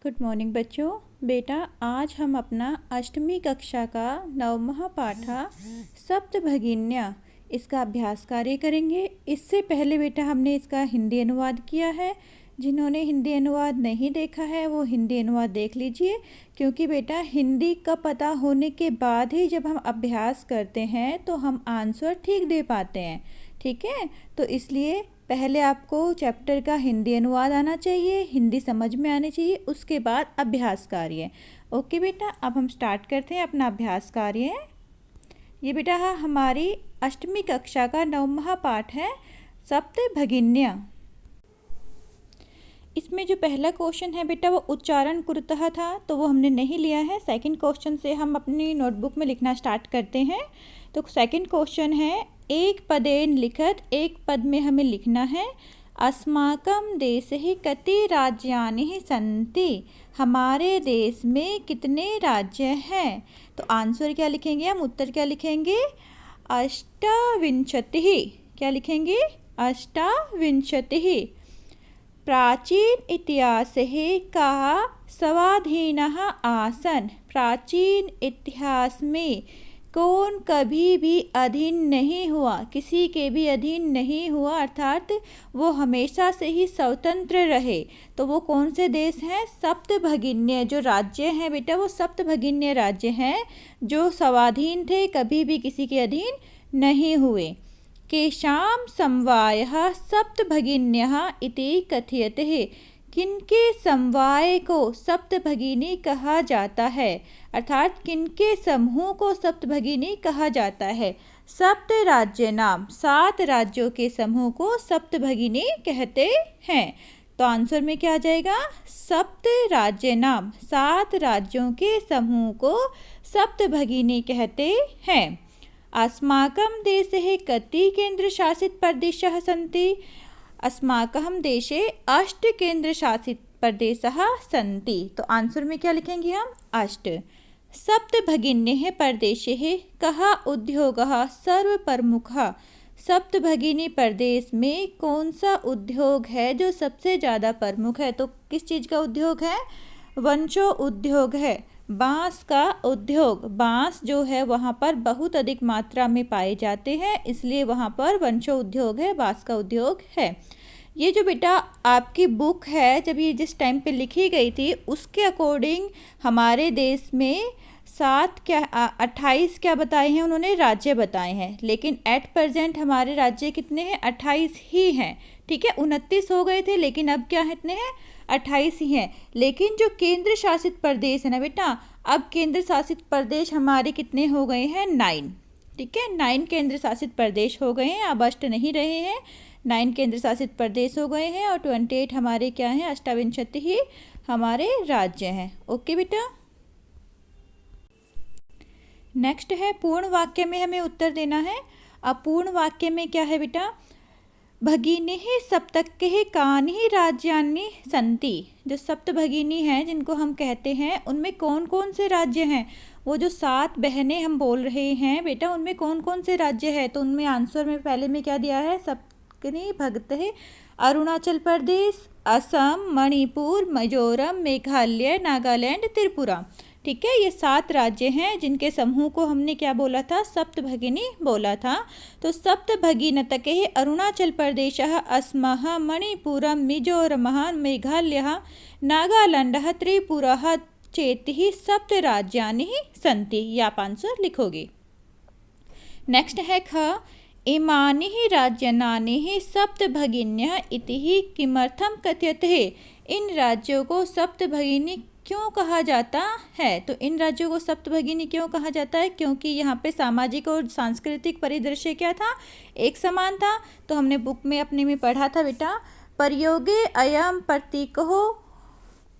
Good morning बच्चों। बेटा आज हम अपना अष्टमी कक्षा का 9वां पाठा सप्तभगिन्या इसका अभ्यास कार्य करेंगे। इससे पहले बेटा हमने इसका हिंदी अनुवाद किया है। जिन्होंने हिंदी अनुवाद नहीं देखा है वो हिंदी अनुवाद देख लीजिए, क्योंकि बेटा हिंदी का पता होने के बाद ही जब हम अभ्यास करते हैं तो हम आंसर ठीक दे पाते हैं। ठीक है, तो इसलिए पहले आपको चैप्टर का हिंदी अनुवाद आना चाहिए, हिंदी समझ में आनी चाहिए, उसके बाद अभ्यास कार्य। ओके बेटा, अब हम स्टार्ट करते हैं अपना अभ्यास कार्य। ये बेटा हमारी अष्टमी कक्षा का 9वां पाठ है सप्तभगिन्या। इसमें जो पहला क्वेश्चन है बेटा वो उच्चारण कुरुतः था, तो वो हमने नहीं लिया है। सेकंड क्वेश्चन से हम अपनी नोटबुक में लिखना स्टार्ट करते हैं। तो सेकंड क्वेश्चन है एक पदेन लिखत, एक पद में हमें लिखना है अस्माकं देशे कति राज्यानि सन्ति, हमारे देश में कितने राज्य हैं। तो आंसर क्या लिखेंगे हम, उत्तर क्या लिखेंगे, अष्टाविंशतिः। क्या लिखेंगे, अष्टाविंशतिः। प्राचीन इतिहासे का स्वाधीनः आसन, प्राचीन इतिहास में कौन कभी भी अधीन नहीं हुआ, किसी के भी अधीन नहीं हुआ, अर्थात वो हमेशा से ही स्वतंत्र रहे। तो वो कौन से देश हैं, सप्तभगिन्य जो राज्य हैं बेटा वो सप्तभगिन्य राज्य हैं जो स्वाधीन थे, कभी भी किसी के अधीन नहीं हुए। केषां समवायः सप्तभगिन्यः इति कथ्यते, किनके समवाय को सप्तभगिनी कहा जाता है, अर्थात किनके समूह को सप्तभगिनी कहा जाता है। सप्त राज्य नाम, 7 राज्यों के समूह को सप्तभगिनी कहते हैं। तो आंसर में क्या आ जाएगा, सप्त राज्य नाम, 7 राज्यों के समूह को सप्तभगिनी कहते हैं। अस्माकं देशे कति केंद्र शासित प्रदेशाः सन्ति, अस्माकं देशे 8 केंद्र शासित प्रदेशाः सन्ति। तो आंसर में क्या लिखेंगे हम, 8। सप्तभगिन्यः प्रदेशेः कः उद्योगः सर्वप्रमुखः, सप्तभगिनी प्रदेश में कौन सा उद्योग है जो सबसे ज़्यादा प्रमुख है। तो किस चीज़ का उद्योग है, वंशो उद्योग है, बांस का उद्योग। बांस जो है वहाँ पर बहुत अधिक मात्रा में पाए जाते हैं, इसलिए वहाँ पर वंशो उद्योग है, बांस का उद्योग है। ये जो बेटा आपकी बुक है, जब ये जिस टाइम पे लिखी गई थी उसके अकॉर्डिंग हमारे देश में 28 क्या बताए हैं उन्होंने, राज्य बताए हैं, लेकिन एट प्रेजेंट हमारे राज्य कितने हैं, 28 ही हैं। ठीक है, 29 हो गए थे लेकिन अब क्या है, इतने हैं, 28 ही हैं। लेकिन जो केंद्र शासित प्रदेश है ना बेटा, अब केंद्र शासित प्रदेश हमारे कितने हो गए हैं, 9। ठीक है, 9 केंद्र शासित प्रदेश हो गए हैं, अब अष्ट नहीं रहे हैं, 9 केंद्र शासित प्रदेश हो गए हैं और 28 हमारे क्या हैं, अष्टाविंशति ही हमारे राज्य हैं। ओके बेटा, नेक्स्ट है पूर्ण वाक्य में हमें उत्तर देना है। अब पूर्ण वाक्य में क्या है बेटा, भगिनी सप्तके कानि राज्यानि सन्ति, जो सप्तभगिनी हैं जिनको हम कहते हैं उनमें कौन कौन से राज्य हैं। वो जो 7 बहनें हम बोल रहे हैं बेटा उनमें कौन कौन से राज्य है। तो उनमें आंसर में पहले में क्या दिया है, सप्तनी भगते अरुणाचल प्रदेश, असम, मणिपुर, मिजोरम, मेघालय, नागालैंड, त्रिपुरा। ठीक है, ये 7 राज्य हैं जिनके समूह को हमने क्या बोला था, सप्तभगिनी बोला था। तो सप्तभगिनतके अरुणाचल प्रदेशः, असमः, मणिपुरम, मिजोरमः, मेघालयः, नागालैंडः, त्रिपुरा चेति 7 राज्यानि सन्ति। ये आप आंसर लिखोगे। नेक्स्ट है ख, इमानि राज्यानि सप्तभगिन्यः इति किमर्थं कथ्यते, इन राज्यों को सप्तभगिनी क्यों कहा जाता है। तो इन राज्यों को सप्तभगिनी क्यों कहा जाता है, क्योंकि यहाँ पे सामाजिक और सांस्कृतिक परिदृश्य क्या था, एक समान था। तो हमने बुक में अपने में पढ़ा था बेटा, प्रयोगे अयं प्रतीको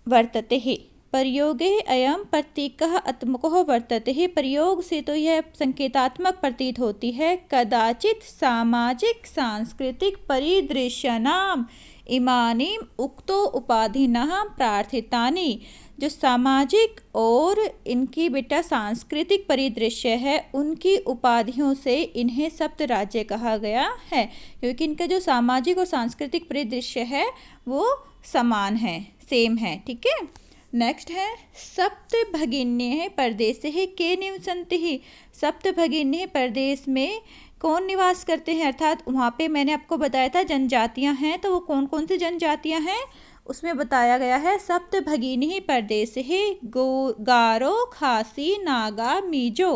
वर्तते, प्रयोगे अयं प्रतीकः आत्मको वर्तते, प्रयोग से तो यह संकेतात्मक प्रतीत होती है। कदाचित सामाजिक सांस्कृतिक परिदृश्यानाम इमानीम उक्तो उपाधिनः प्रार्थितानि, जो सामाजिक और इनकी बेटा सांस्कृतिक परिदृश्य है उनकी उपाधियों से इन्हें सप्त राज्य कहा गया है, क्योंकि इनका जो सामाजिक और सांस्कृतिक परिदृश्य है वो समान है, सेम है। ठीक है, नेक्स्ट है सप्त भगिन्यः परदेशे के निवसन्ति। सप्त भगिन्यः परदेश में कौन निवास करते हैं, अर्थात वहाँ पे मैंने आपको बताया था जनजातियाँ हैं, तो वो कौन कौन सी जनजातियाँ हैं उसमें बताया गया है सप्त भगिनी परदेशे गारो खासी नागा मीजो।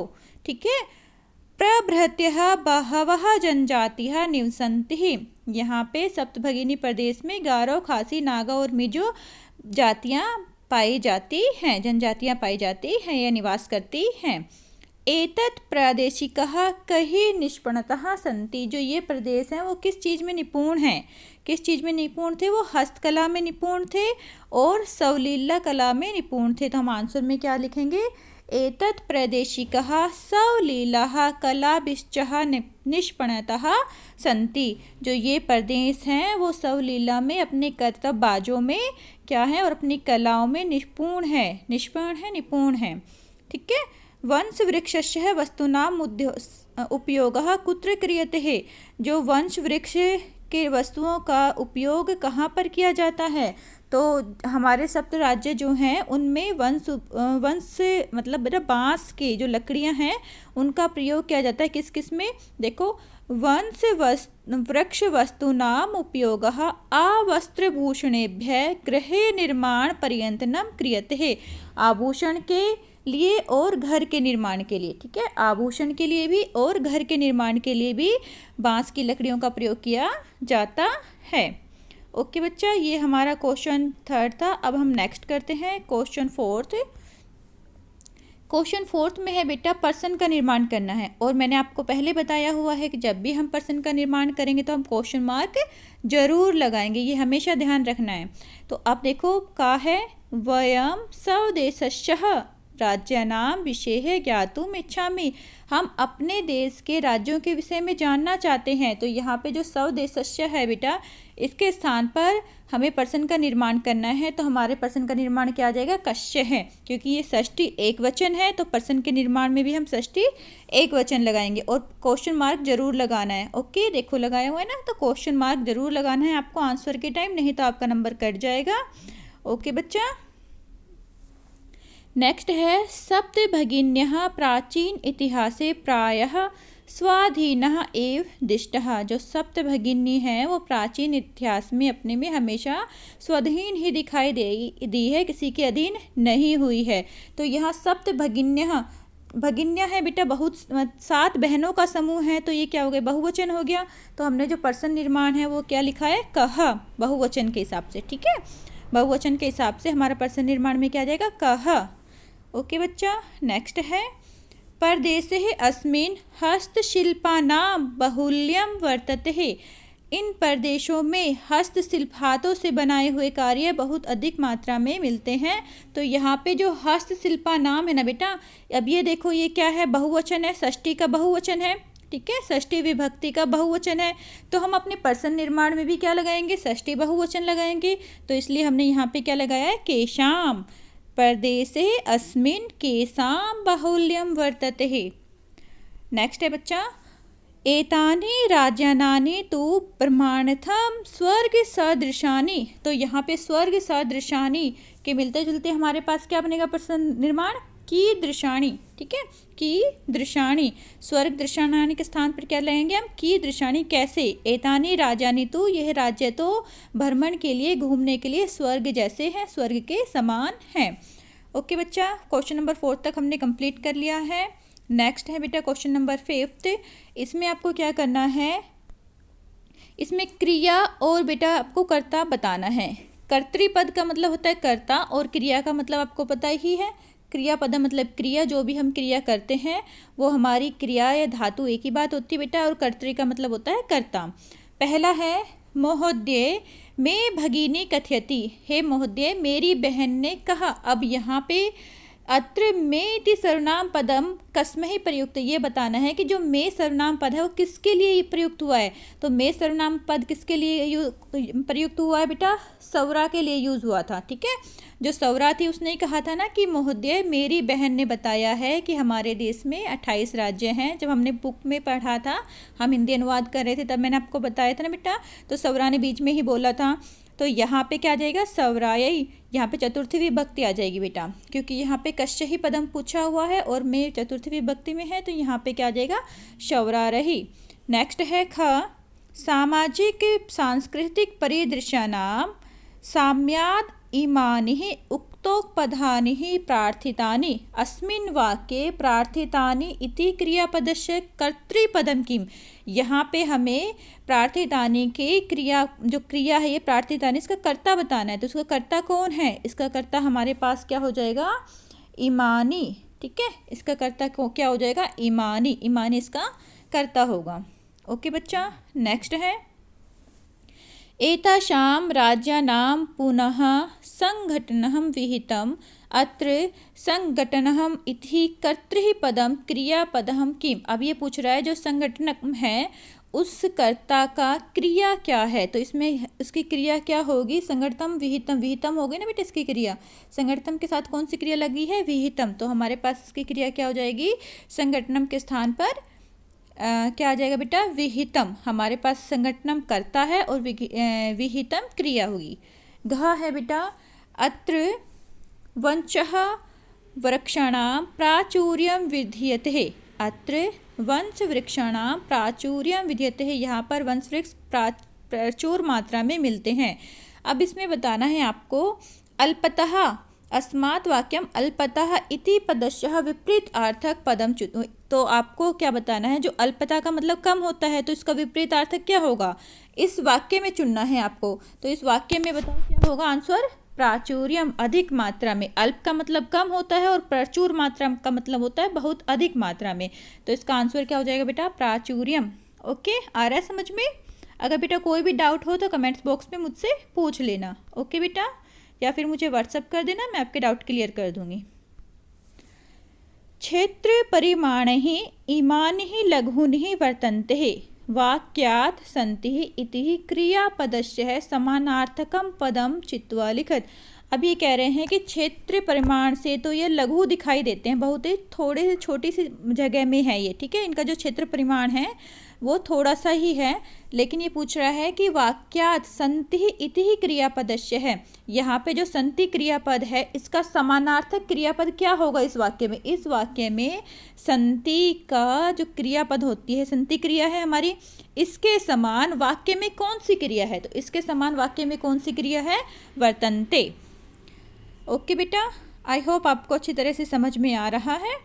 ठीक है, प्रभृत्यः बहवः जनजातिः निवसन्ति। यहाँ पे सप्तभगिनी प्रदेश में गारो खासी नागा और मिजो जातियाँ पाई जाती हैं, जनजातियाँ पाई जाती हैं या निवास करती हैं। एतत् प्रादेशिकः कहि निष्पणतः सन्ति। जो ये प्रदेश हैं वो किस चीज़ में निपुण हैं, किस चीज़ में निपुण थे, वो हस्तकला में निपुण थे और सवलीला कला में निपुण थे। तो हम आंसर में क्या लिखेंगे, एतत् प्रादेशिकः सवलीलाः कलाभिश्चः निष्पणतः सन्ति। जो ये प्रदेश हैं वो सवलीला में अपने कर्तव्यबाजों में क्या है और अपनी कलाओं में निपुण है, निपुण है। ठीक है, वंश वृक्षस्य वस्तूनां उपयोगः कुत्र क्रियते। जो वंश वृक्ष के वस्तुओं का उपयोग कहाँ पर किया जाता है, तो हमारे सप्त राज्य जो हैं उनमें वंश मतलब बांस की जो लकड़ियां हैं उनका प्रयोग किया जाता है। किस किस में, देखो, वंश वृक्ष वस्तूनाम उपयोगः आवस्त्रभूषणेभ्यः गृहे निर्माण पर्यन्तनं क्रियते। आभूषण के लिए और घर के निर्माण के लिए। ठीक है, आभूषण के लिए भी और घर के निर्माण के लिए भी बांस की लकड़ियों का प्रयोग किया जाता है। ओके बच्चा, ये हमारा क्वेश्चन थर्ड था। अब हम नेक्स्ट करते हैं क्वेश्चन फोर्थ। क्वेश्चन फोर्थ में है बेटा पर्सन का निर्माण करना है, और मैंने आपको पहले बताया हुआ है कि जब भी हम पर्सन का निर्माण करेंगे तो हम क्वेश्चन मार्क जरूर लगाएंगे, ये हमेशा ध्यान रखना है। तो अब देखो का है, वयम स्वदेशस्य राज्यानां विषये ज्ञातुम इच्छामि। हम अपने देश के राज्यों के विषय में जानना चाहते हैं। तो यहाँ पे जो स्वदेशस्य है बेटा, इसके स्थान पर हमें पर्सन का निर्माण करना है। तो हमारे पर्सन का निर्माण क्या आ जाएगा, कस्य है, क्योंकि ये षष्ठी एक वचन है तो पर्सन के निर्माण में भी हम षष्ठी एक वचन लगाएंगे और क्वेश्चन मार्क जरूर लगाना है। ओके, देखो लगाया हुआ है ना, तो क्वेश्चन मार्क जरूर लगाना है आपको आंसर के टाइम, नहीं तो आपका नंबर कट जाएगा। ओके बच्चा, नेक्स्ट है सप्त भगिन्यः प्राचीन इतिहासे प्रायः स्वाधीनः एव दिष्टः। जो सप्त भगिनी है वो प्राचीन इतिहास में अपने में हमेशा स्वाधीन ही दिखाई दी है, किसी के अधीन नहीं हुई है। तो यहाँ सप्त भगिन्या है बेटा, बहुत 7 बहनों का समूह है, तो ये क्या हो गया, बहुवचन हो गया। तो हमने जो पर्सन निर्माण है वो क्या लिखा है, कह, बहुवचन के हिसाब से। ठीक है, बहुवचन के हिसाब से हमारा पर्सन निर्माण में क्या आ जाएगा, कह। ओके बच्चा, नेक्स्ट है परदेशे अस्मिन् हस्तशिल्पानां बाहुल्यं वर्तते। इन प्रदेशों में हस्तशिल्प, हाथों से बनाए हुए कार्य बहुत अधिक मात्रा में मिलते हैं। तो यहाँ पे जो हस्तशिल्पा नाम है ना बेटा, अब ये देखो ये क्या है, बहुवचन है, षष्ठी का बहुवचन है। ठीक है, षष्ठी विभक्ति का बहुवचन है। तो हम अपने पर्सन निर्माण में भी क्या लगाएंगे, षष्ठी बहुवचन लगाएंगे। तो इसलिए हमने यहाँ पे क्या लगाया है, केशाम। परदेशे अस्मिन् केशां बाहुल्यं वर्तते। नेक्स्ट है बच्चा, एतानि राज्यानानि तु प्रमाणतः स्वर्ग सदृशानि। तो यहाँ पे स्वर्ग सदृशानि के मिलते जुलते हमारे पास क्या बनेगा पर्सन निर्माण, कीदृशानि। ठीक है, कीदृशानि, स्वर्ग दृशानानि के स्थान पर क्या लेंगे हम, कीदृशानि। कैसे, एतानि राज्यानि तु, यह राज्य तो भ्रमण के लिए, घूमने के लिए स्वर्ग जैसे हैं, स्वर्ग के समान हैं। ओके बच्चा, क्वेश्चन नंबर 4 तक हमने कंप्लीट कर लिया है। नेक्स्ट है बेटा क्वेश्चन नंबर 5। इसमें आपको क्या करना है, इसमें क्रिया और बेटा आपको कर्ता बताना है। कर्तृपद का मतलब होता है कर्ता, और क्रिया का मतलब आपको पता ही है, क्रियापद मतलब क्रिया, जो भी हम क्रिया करते हैं वो हमारी क्रिया या धातु एक ही बात होती है बेटा, और कर्तृ का मतलब होता है कर्ता। पहला है महोदय मैं भगिनी कथयति। हे महोदय, मेरी बहन ने कहा। अब यहाँ पे अत्र में इति सर्वनाम पदम कस्महि प्रयुक्त, ये बताना है कि जो में सर्वनाम पद है वो किसके लिए प्रयुक्त हुआ है। तो में सर्वनाम पद किसके लिए प्रयुक्त हुआ है बेटा, सौरा के लिए यूज़ हुआ था। ठीक है, जो सौरा थी उसने कहा था ना कि महोदय मेरी बहन ने बताया है कि हमारे देश में 28 राज्य हैं। जब हमने बुक में पढ़ा था, हम हिंदी अनुवाद कर रहे थे, तब मैंने आपको बताया था ना बेटा, तो सौरा ने बीच में ही बोला था। तो यहाँ पे क्या आ जाएगा, सौरायई, यहाँ पे चतुर्थी विभक्ति आ जाएगी बेटा, क्योंकि यहाँ पे कस्य ही पदम पूछा हुआ है और मैं चतुर्थी विभक्ति में है, तो यहाँ पे क्या आ जाएगा, शौरारही। नेक्स्ट है ख, सामाजिक सांस्कृतिक परिदृश्यानां साम्याद् इमानिः उक्तोपपदानिः प्रार्थितानि अस्मिन् वाक्ये प्रार्थितानि इति क्रियापदस्य कर्तृपदं किम्। यहाँ पे हमें प्रार्थितानि के क्रिया, जो क्रिया है ये प्रार्थितानि, इसका कर्ता बताना है। तो इसका कर्ता कौन है, इसका कर्ता हमारे पास क्या हो जाएगा, इमानी। ठीक है, इसका कर्ता क्या हो जाएगा, इमानी। इमानी इसका कर्ता होगा। ओके बच्चा, नेक्स्ट है एतासां राज्यानां पुनः संघटनं विहितम् अत्र संघटनम् इति कर्तृपदं क्रियापदं किम्। अब ये पूछ रहा है जो संगठनक है उस कर्ता का क्रिया क्या है, तो इसमें उसकी क्रिया क्या होगी, संगठनम विहितम। विहितम हो गई ना बेटा इसकी क्रिया, संगठनम के साथ कौन सी क्रिया लगी है, विहितम। तो हमारे पास इसकी क्रिया क्या हो जाएगी, संगठनम के स्थान पर क्या आ जाएगा बेटा, विहितम। हमारे पास संगठनम करता है और विहितम क्रिया होगी। घ है बेटा, अत्र वंशः वृक्षाणां प्राचुर्यं विधीयते। अत्र वंश वृक्षाणां प्राचुर्यं विधीयते, यहाँ पर वंश वृक्ष प्रचुर मात्रा में मिलते हैं। अब इसमें बताना है आपको, अल्पतः अस्मात् वाक्यम अल्पतः इति पदस्य विपरीत अर्थक पदम चुनो। तो आपको क्या बताना है, जो अल्पता का मतलब कम होता है, तो इसका विपरीत अर्थक क्या होगा, इस वाक्य में चुनना है आपको। तो इस वाक्य में बताओ क्या होगा आंसर, प्राचुर्यम, अधिक मात्रा में। अल्प का मतलब कम होता है और प्रचुर मात्रा का मतलब होता है बहुत अधिक मात्रा में। तो इसका आंसर क्या हो जाएगा बेटा, प्राचुर्यम। ओके, आ रहा है समझ में। अगर बेटा कोई भी डाउट हो तो कमेंट्स बॉक्स में मुझसे पूछ लेना। ओके बेटा, या फिर मुझे व्हाट्सअप कर देना, मैं आपके डाउट क्लियर कर दूंगी। क्षेत्र परिमाणैः इमानिः लघूनिः वर्तन्ते वाक्यात् सन्ति इति क्रियापदस्य समानार्थकं पदं चित्वा लिखत। अब ये कह रहे हैं कि क्षेत्र परिमाण से तो ये लघु दिखाई देते हैं, बहुत ही थोड़े छोटी सी जगह में है ये। ठीक है, इनका जो क्षेत्र परिमाण है वो थोड़ा सा ही है, लेकिन ये पूछ रहा है कि वाक्यात् सन्ति इति ही क्रियापदस्य है। यहाँ पे जो सन्ति क्रियापद है इसका समानार्थक क्रियापद क्या होगा इस वाक्य में। इस वाक्य में सन्ति का जो क्रियापद होती है, सन्ति क्रिया है हमारी, इसके समान वाक्य में कौन सी क्रिया है, तो इसके समान वाक्य में कौन सी क्रिया है, वर्तन्ते। ओके बेटा, आई होप आपको अच्छी तरह से समझ में आ रहा है।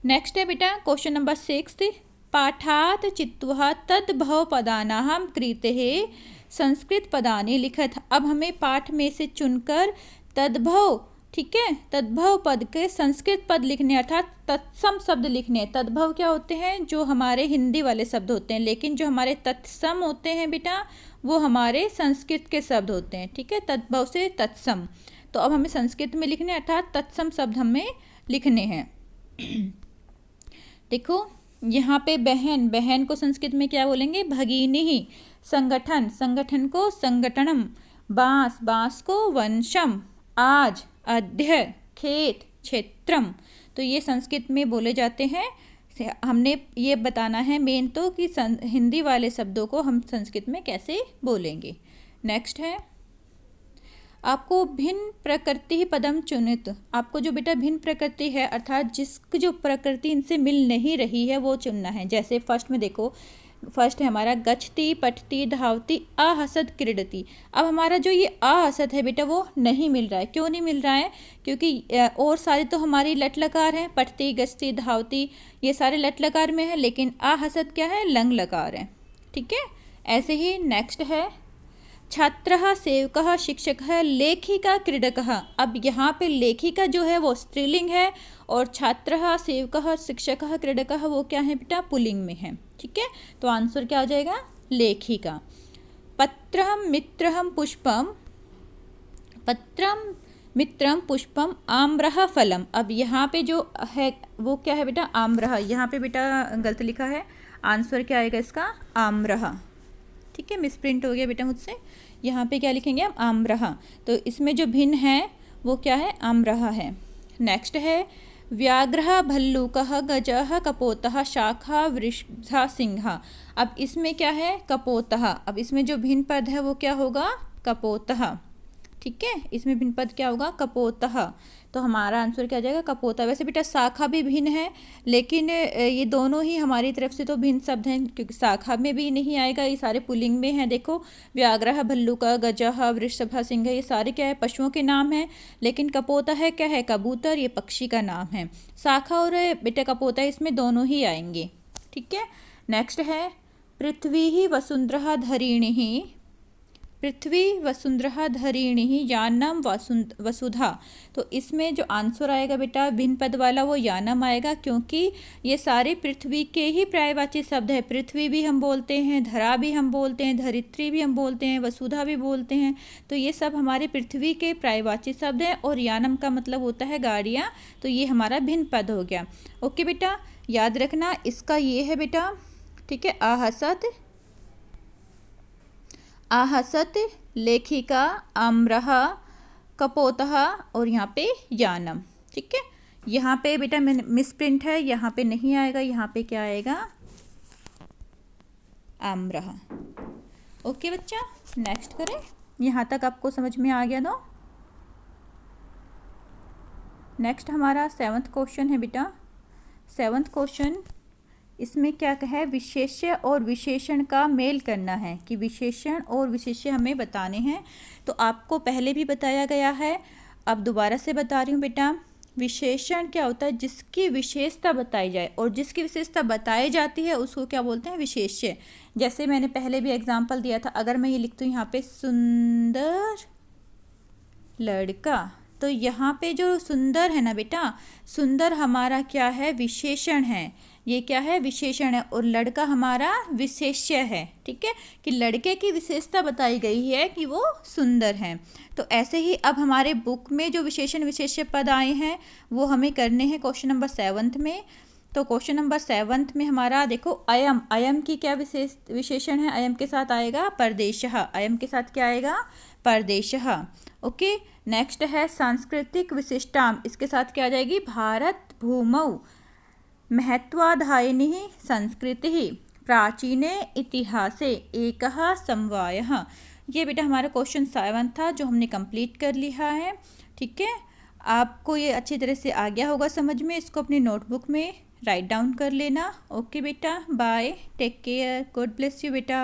नेक्स्ट है बेटा क्वेश्चन नंबर 6, पाठात् चित्वा तद्भवपदानां कृतेः संस्कृत पदानि लिखत। अब हमें पाठ में से चुनकर तद्भव, ठीक है, तद्भव पद के संस्कृत पद लिखने, अर्थात तत्सम शब्द लिखने। तद्भव क्या होते हैं, जो हमारे हिंदी वाले शब्द होते हैं, लेकिन जो हमारे तत्सम होते हैं बेटा वो हमारे संस्कृत के शब्द होते हैं। ठीक है, तद्भव से तत्सम। तो अब हमें संस्कृत में लिखने, अर्थात तत्सम शब्द हमें लिखने हैं। देखो यहाँ पे बहन, बहन को संस्कृत में क्या बोलेंगे, भगिनी ही। संगठन, संगठन को संगठनम। बांस, बांस को वंशम। आज, अद्य। खेत, क्षेत्रम। तो ये संस्कृत में बोले जाते हैं। हमने ये बताना है मेन तो कि हिंदी वाले शब्दों को हम संस्कृत में कैसे बोलेंगे। नेक्स्ट है आपको भिन्न प्रकृति पदम चुनित। आपको जो बेटा भिन्न प्रकृति है, अर्थात जिसकी जो प्रकृति इनसे मिल नहीं रही है वो चुनना है। जैसे फर्स्ट में देखो, फर्स्ट है हमारा गच्छति, पठति, धावति, आहसत, क्रीडति। अब हमारा जो ये आहसत है बेटा वो नहीं मिल रहा है। क्यों नहीं मिल रहा है, क्योंकि और सारे तो हमारी लट लकार हैं, पठति, गच्छति, धावति, ये सारे लट लकार में है, लेकिन आहसत क्या है, लंग लकार है। ठीक है, ऐसे ही नेक्स्ट है छात्रः, सेवकः, शिक्षकः, लेखिका, क्रीडकः। अब यहाँ पे लेखिका जो है वो स्त्रीलिंग है और छात्रः, सेवकः, शिक्षकः, क्रीडकः वो क्या है बेटा, पुल्लिंग में है। ठीक है, तो आंसर क्या हो जाएगा, लेखिका। पत्रम, मित्रम, पुष्पम। पत्रम, मित्रम, पुष्पम, आम्रः, फलम। अब यहाँ पे जो है वो क्या है बेटा, आम्रः। यहाँ पे बेटा गलत लिखा है, आंसर क्या आएगा इसका, आम्रः। ठीक है, मिसप्रिंट हो गया बेटा मुझसे। यहाँ पे क्या लिखेंगे हम, आम्रः। तो इसमें जो भिन्न है वो क्या है, आम्रः है। नेक्स्ट है व्याघ्रः, भल्लूकः, गजः, कपोतः, शाखा, वृषभः, सिंहः। अब इसमें क्या है, कपोतः। अब इसमें जो भिन्न पद है वो क्या होगा, कपोतः। ठीक है, इसमें भिन्न पद क्या होगा, कपोतः। तो हमारा आंसर क्या आ जाएगा, कपोतः। वैसे बेटा शाखा भी भिन्न है, लेकिन ये दोनों ही हमारी तरफ से तो भिन्न शब्द हैं, क्योंकि शाखा में भी नहीं आएगा, ये सारे पुल्लिंग में हैं। देखो, व्याघ्रः भल्लुकः गजः वृषभः सिंह, ये सारे क्या है, पशुओं के नाम हैं। लेकिन कपोतः क्या है, कबूतर, ये पक्षी का नाम है। शाखा और बेटा कपोतः, इसमें दोनों ही आएंगे। ठीक है, नेक्स्ट है पृथ्वी वसुंधरा धरिणी, पृथ्वी वसुंधरा धरिणी यानम वसुधा। तो इसमें जो आंसर आएगा बेटा भिन्न पद वाला, वो यानम आएगा, क्योंकि ये सारे पृथ्वी के ही पर्यायवाची शब्द है। पृथ्वी भी हम बोलते हैं, धरा भी हम बोलते हैं, धरित्री भी हम बोलते हैं, वसुधा भी बोलते हैं। तो ये सब हमारे पृथ्वी के पर्यायवाची शब्द हैं, और यानम का मतलब होता है गाड़ियाँ। तो ये हमारा भिन्न पद हो गया। ओके बेटा, याद रखना इसका ये है बेटा। ठीक है, आहसत, आहसत, लेखिका, आम्रः, कपोतः, और यहाँ पे यानम। ठीक है, यहाँ पे बेटा मिस प्रिंट है, यहाँ पे नहीं आएगा, यहाँ पे क्या आएगा, आम्रः। ओके बच्चा, नेक्स्ट करें। यहाँ तक आपको समझ में आ गया दो। नेक्स्ट हमारा 7th क्वेश्चन है बेटा। 7th क्वेश्चन, इसमें क्या कहा है, विशेष्य और विशेषण का मेल करना है, कि विशेषण और विशेष्य हमें बताने हैं। तो आपको पहले भी बताया गया है, अब दोबारा से बता रही हूँ बेटा। विशेषण क्या होता है, जिसकी विशेषता बताई जाए, और जिसकी विशेषता बताई जाती है उसको क्या बोलते हैं, विशेष्य। जैसे मैंने पहले भी एग्जाम्पल दिया था, अगर मैं ये लिखती हूँ यहाँ पे सुंदर लड़का, तो यहाँ पे जो सुंदर है ना बेटा, सुंदर हमारा क्या है, विशेषण है। ये क्या है, विशेषण है, और लड़का हमारा विशेष्य है। ठीक है, कि लड़के की विशेषता बताई गई है कि वो सुंदर हैं। तो ऐसे ही अब हमारे बुक में जो विशेषण विशेष्य पद आए हैं, वो हमें करने हैं क्वेश्चन नंबर 7th में। तो क्वेश्चन नंबर 7th में हमारा देखो, अयम, अयम की क्या विशेषण है, अयम के साथ आएगा परदेशः, अयम के साथ क्या आएगा, परदेशः। ओके, नेक्स्ट है सांस्कृतिक विशिष्टाम, इसके साथ क्या आ जाएगी, भारत भूमौ महत्वाधायिनी संस्कृति, प्राचीने इतिहासे एकः समवायः। ये बेटा हमारा क्वेश्चन 7 था, जो हमने कंप्लीट कर लिया है। ठीक है, आपको ये अच्छी तरह से आ गया होगा समझ में। इसको अपनी नोटबुक में राइट डाउन कर लेना। ओके बेटा, bye, take care, God bless you बेटा।